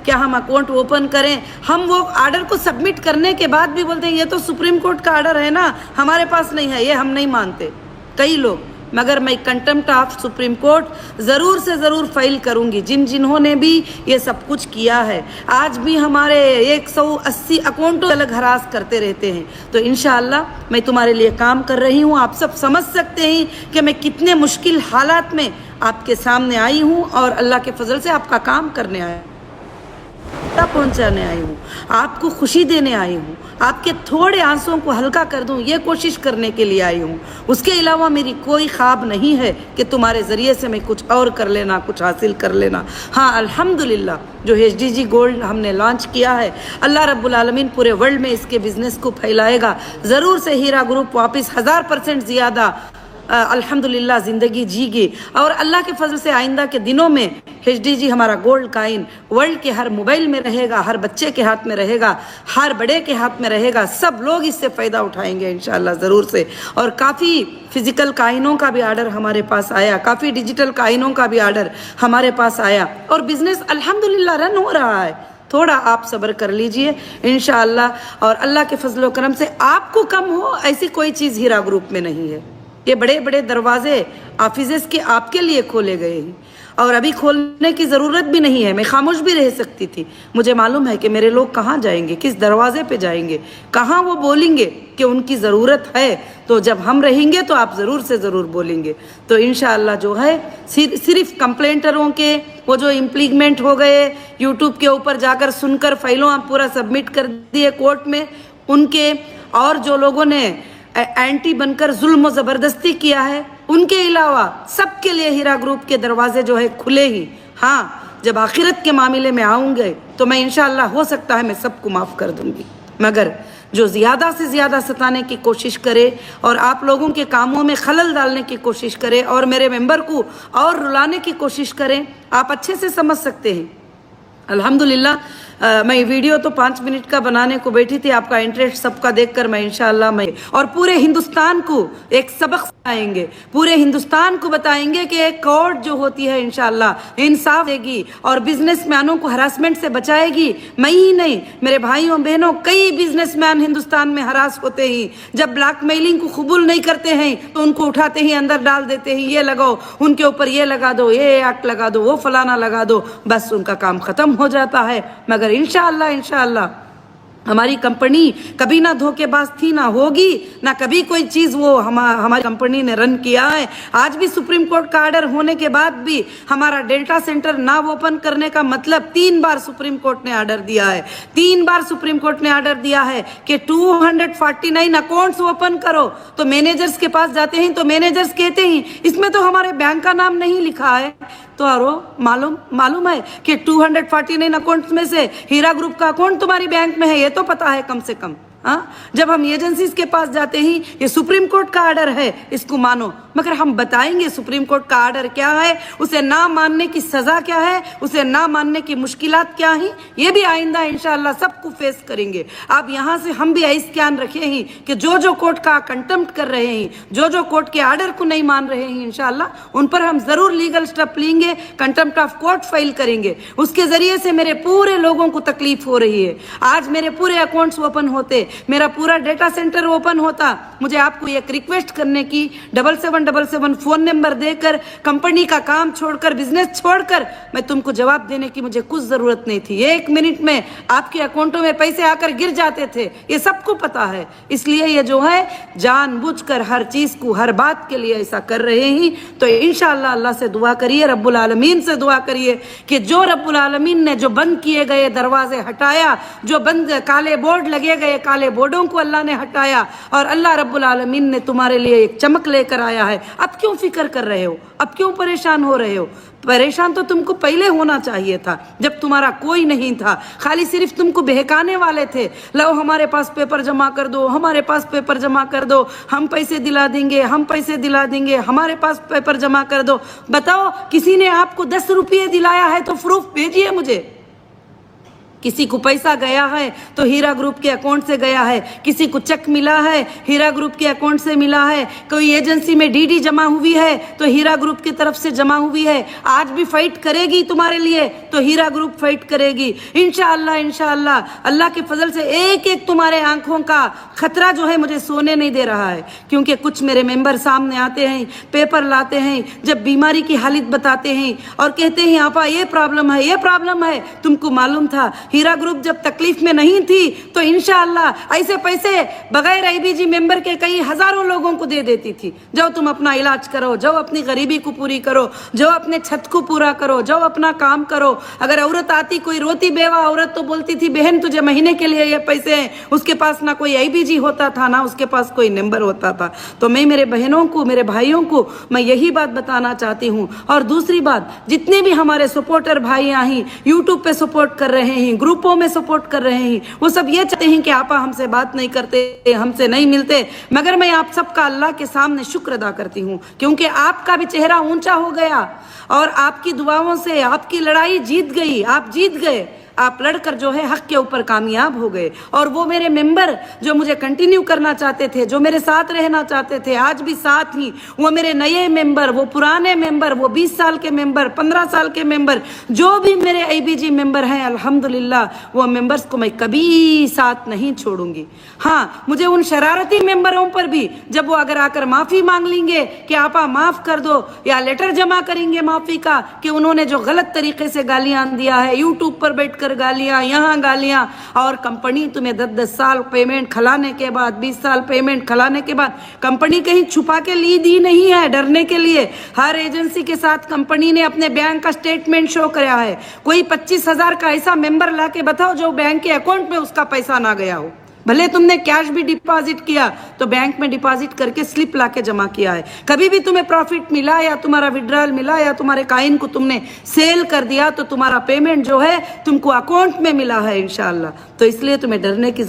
क्या हम account open करें। हम वो आर्डर को सबमिट करने के बाद भी बोलते हैं ये तो सुप्रीम कोर्ट का आर्डर है ना, हमारे पास नहीं है, ये हम नहीं मानते कई लोग। मगर मैं कंटेम्प्ट ऑफ सुप्रीम कोर्ट ज़रूर से ज़रूर फाइल करूंगी जिन्होंने भी ये सब कुछ किया है। आज भी हमारे 180 अकाउंटों अलग हरास करते रहते हैं। तो इंशाअल्लाह मैं तुम्हारे लिए काम कर रही हूँ। आप सब समझ सकते हैं कि मैं कितने मुश्किल हालात में आपके सामने आई हूँ और अल्लाह के फजल से आपका काम करने आया पहुंचाने आई हूँ, आपको खुशी देने आई हूँ, आपके थोड़े आंसुओं को हल्का कर दूँ, ये कोशिश करने के लिए आई हूँ। उसके अलावा मेरी कोई ख्वाब नहीं है कि तुम्हारे ज़रिए से मैं कुछ और कर लेना, कुछ हासिल कर लेना। हाँ, अल्हम्दुलिल्लाह जो HDG गोल्ड हमने लॉन्च किया है, अल्लाह रब्बुल आलमीन पूरे वर्ल्ड में इसके बिज़नेस को फैलाएगा। ज़रूर से हीरा ग्रुप वापस 1000% ज़्यादा अल्हम्दुलिल्लाह ज़िंदगी जीगी और अल्लाह के फजल से आइंदा के दिनों में HDG हमारा गोल्ड काइन वर्ल्ड के हर मोबाइल में रहेगा, हर बच्चे के हाथ में रहेगा, हर बड़े के हाथ में रहेगा। सब लोग इससे फ़ायदा उठाएंगे इंशाअल्लाह ज़रूर से। और काफ़ी फ़िज़िकल काइनों का भी आर्डर हमारे पास आया, काफ़ी डिजिटल काइनों का भी आर्डर हमारे पास आया और बिज़नेस अल्हम्दुलिल्लाह रन हो रहा है। थोड़ा आप सब्र कर लीजिए इंशाअल्लाह। और अल्लाह के फजल करम से आपको कम हो ऐसी कोई चीज़ हीरा ग्रुप में नहीं है। ये बड़े बड़े दरवाजे ऑफिसेस के आपके लिए खोले गए हैं और अभी खोलने की ज़रूरत भी नहीं है। मैं खामोश भी रह सकती थी। मुझे मालूम है कि मेरे लोग कहाँ जाएंगे, किस दरवाजे पे जाएंगे, कहाँ वो बोलेंगे कि उनकी ज़रूरत है। तो जब हम रहेंगे तो आप ज़रूर से ज़रूर बोलेंगे। तो इंशाअल्लाह जो है सिर्फ कंप्लेंटरों के वो जो इम्प्लीमेंट हो गए, यूट्यूब के ऊपर जाकर सुनकर फाइलों आप पूरा सबमिट कर दिए कोर्ट में, उनके और जो लोगों ने एंटी बनकर जुल्म और ज़बरदस्ती किया है, उनके अलावा सबके लिए हीरा ग्रुप के दरवाजे जो है खुले ही। हाँ, जब आखिरत के मामले में आऊँगे तो मैं इंशाअल्लाह हो सकता है मैं सबको माफ़ कर दूँगी। मगर जो ज़्यादा से ज़्यादा सताने की कोशिश करे और आप लोगों के कामों में खलल डालने की कोशिश करे और मेरे मेंबर को और रुलाने की कोशिश करें, आप अच्छे से समझ सकते हैं। अल्हम्दुलिल्लाह मैं वीडियो तो 5 मिनट का बनाने को बैठी थी। आपका इंटरेस्ट सबका देखकर मैं इंशाअल्लाह मैं और पूरे हिंदुस्तान को एक सबक सिखाएंगे, पूरे हिंदुस्तान को बताएंगे कि एक कोर्ट जो होती है इंशाअल्लाह इंसाफ देगी और बिजनेसमैनों को हरासमेंट से बचाएगी। मैं ही नहीं, मेरे भाइयों बहनों, कई बिजनेसमैन हिंदुस्तान में हरास होते ही जब ब्लैकमेलिंग को कबूल नहीं करते हैं तो उनको उठाते ही अंदर डाल देते हैं, ये लगाओ, उनके ऊपर ये लगा दो, ये एक्ट लगा दो, वो फलाना लगा दो, बस उनका काम ख़त्म हो जाता है। मगर इंशाअल्लाह हमारी कंपनी कभी ना धोखेबाज थी, ना होगी, ना कभी कोई चीज़ वो हमारी कंपनी ने रन किया है। आज भी सुप्रीम कोर्ट का आर्डर होने के बाद भी हमारा डेटा सेंटर ना ओपन करने का मतलब 3 बार सुप्रीम कोर्ट ने आर्डर दिया है। 3 बार सुप्रीम कोर्ट ने आर्डर दिया है कि 249 अकाउंट्स ओपन करो। तो मैनेजर्स के पास जाते हैं तो मैनेजर्स कहते हैं इसमें तो हमारे बैंक का नाम नहीं लिखा है। तो आरो मालूम है कि 249 अकाउंट्स में से हीरा ग्रुप का अकाउंट तुम्हारी बैंक में है, ये तो पता है कम से कम। हाँ, जब हम एजेंसीज के पास जाते हैं ये सुप्रीम कोर्ट का आर्डर है, इसको मानो। मगर हम बताएंगे सुप्रीम कोर्ट का आर्डर क्या है, उसे ना मानने की सज़ा क्या है, उसे ना मानने की मुश्किलात क्या हैं, ये भी आइंदा इंशाअल्लाह सबको फेस करेंगे। आप यहाँ से हम भी ऐसा ध्यान रखे हैं कि जो कोर्ट का कंटेम्प्ट कर रहे हैं, जो कोर्ट के आर्डर को नहीं मान रहे हैं, इंशाअल्लाह उन पर हम ज़रूर लीगल स्टेप लेंगे, कंटेम्प्ट ऑफ कोर्ट फाइल करेंगे। उसके ज़रिए से मेरे पूरे लोगों को तकलीफ हो रही है। आज मेरे पूरे अकाउंट्स ओपन होते, मेरा पूरा डेटा सेंटर ओपन होता, मुझे आपको एक रिक्वेस्ट करने की 7777 फ़ोन नंबर देकर कंपनी का काम छोड़कर, बिजनेस छोड़कर मैं तुमको जवाब देने की मुझे कुछ ज़रूरत नहीं थी। 1 मिनट में आपके अकाउंटों में पैसे आकर गिर जाते थे, ये सबको पता है। इसलिए ये जो है जानबूझकर हर चीज़ को, हर बात के लिए ऐसा कर रहे हैं। तो इंशाअल्लाह अल्लाह से दुआ करिए, रब्बुल आलमीन से दुआ करिए कि जो रब्बुल आलमीन ने जो बंद किए गए दरवाजे हटाया, जो बंद काले बोर्ड लगे गए, काले बोर्डों को अल्लाह ने हटाया और अल्लाह रब्बुल आलमीन ने तुम्हारे लिए एक चमक लेकर आया है। अब क्यों फिक्र कर रहे हो, अब क्यों परेशान हो रहे हो? परेशान तो तुमको पहले होना चाहिए था, जब तुम्हारा कोई नहीं था, खाली सिर्फ तुमको बहकाने वाले थे। लो हमारे पास पेपर जमा कर दो, हमारे पास पेपर जमा कर दो, हम पैसे दिला देंगे, हम पैसे दिला देंगे, हमारे पास पेपर जमा कर दो। बताओ, किसी ने आपको 10 रुपये दिलाया है तो प्रूफ भेजिए मुझे। किसी को पैसा गया है तो हीरा ग्रुप के अकाउंट से गया है, किसी को चेक मिला है हीरा ग्रुप के अकाउंट से मिला है, कोई एजेंसी में डीडी जमा हुई है तो हीरा ग्रुप की तरफ से जमा हुई है। आज भी फाइट करेगी तुम्हारे लिए तो हीरा ग्रुप फाइट करेगी इंशाअल्लाह। इंशाअल्लाह अल्लाह के फजल से एक एक तुम्हारे आंखों का खतरा जो है मुझे सोने नहीं दे रहा है, क्योंकि कुछ मेरे मेंबर सामने आते हैं, पेपर लाते हैं, जब बीमारी की हालत बताते हैं और कहते हैं आपा ये प्रॉब्लम है, ये प्रॉब्लम है। तुमको मालूम था हीरा ग्रुप जब तकलीफ में नहीं थी तो इंशाअल्लाह ऐसे पैसे बगैर आईबीजी मेंबर के कई हजारों लोगों को दे देती थी। जाओ तुम अपना इलाज करो, जाओ अपनी गरीबी को पूरी करो, जाओ अपने छत को पूरा करो, जाओ अपना काम करो। अगर औरत आती कोई रोती बेवा औरत तो बोलती थी बहन तुझे महीने के लिए ये पैसे हैं, उसके पास ना कोई आईबीजी होता था ना उसके पास कोई नंबर होता था। तो मैं मेरे बहनों को मेरे भाइयों को मैं यही बात बताना चाहती हूँ। और दूसरी बात, जितने भी हमारे सपोर्टर भाई हैं यूट्यूब पे सपोर्ट कर रहे हैं, ग्रुपों में सपोर्ट कर रहे हैं, वो सब ये चाहते हैं कि आपा हमसे बात नहीं करते, हमसे नहीं मिलते, मगर मैं आप सबका अल्लाह के सामने शुक्र अदा करती हूँ, क्योंकि आपका भी चेहरा ऊंचा हो गया और आपकी दुआओं से आपकी लड़ाई जीत गई, आप जीत गए, आप लड़कर जो है हक के ऊपर कामयाब हो गए। और वो मेरे मेंबर जो मुझे कंटिन्यू करना चाहते थे, जो मेरे साथ रहना चाहते थे, आज भी साथ ही, वो मेरे नए मेंबर, वो पुराने मेंबर, वो 20 साल के मेंबर, 15 साल के मेंबर, जो भी मेरे आईबीजी मेंबर हैं, अल्हम्दुलिल्लाह वो मेंबर्स को मैं कभी साथ नहीं छोड़ूंगी। हाँ, मुझे उन शरारती मेंबरों पर भी जब वो अगर आकर माफ़ी मांग लेंगे कि आपा माफ़ कर दो, या लेटर जमा करेंगे माफ़ी का कि उन्होंने जो गलत तरीके से गालियाँ दिया है, यूट्यूब पर बैठ गालियां, यहाँ गालियां, और कंपनी तुम्हें 10-10 साल पेमेंट खिलाने के बाद, 20 साल पेमेंट खिलाने के बाद, कंपनी कहीं छुपा के ली दी नहीं है डरने के लिए। हर एजेंसी के साथ कंपनी ने अपने बैंक का स्टेटमेंट शो कराया है। कोई 25,000 का ऐसा मेंबर लाके बताओ जो बैंक के अकाउंट में उसका पैसा ना गया हो। भले तुमने कैश भी डिपॉजिट किया तो बैंक में डिपॉजिट करके स्लिप लाके जमा किया है। कभी भी तुम्हें प्रॉफिट मिला या तुम्हारा विड्रॉल मिला या तुम्हारे कॉइन को तुमने सेल कर दिया तो तुम्हारा पेमेंट जो है तुमको अकाउंट में मिला है इंशाअल्लाह। तो इसलिए तुम्हें डरने की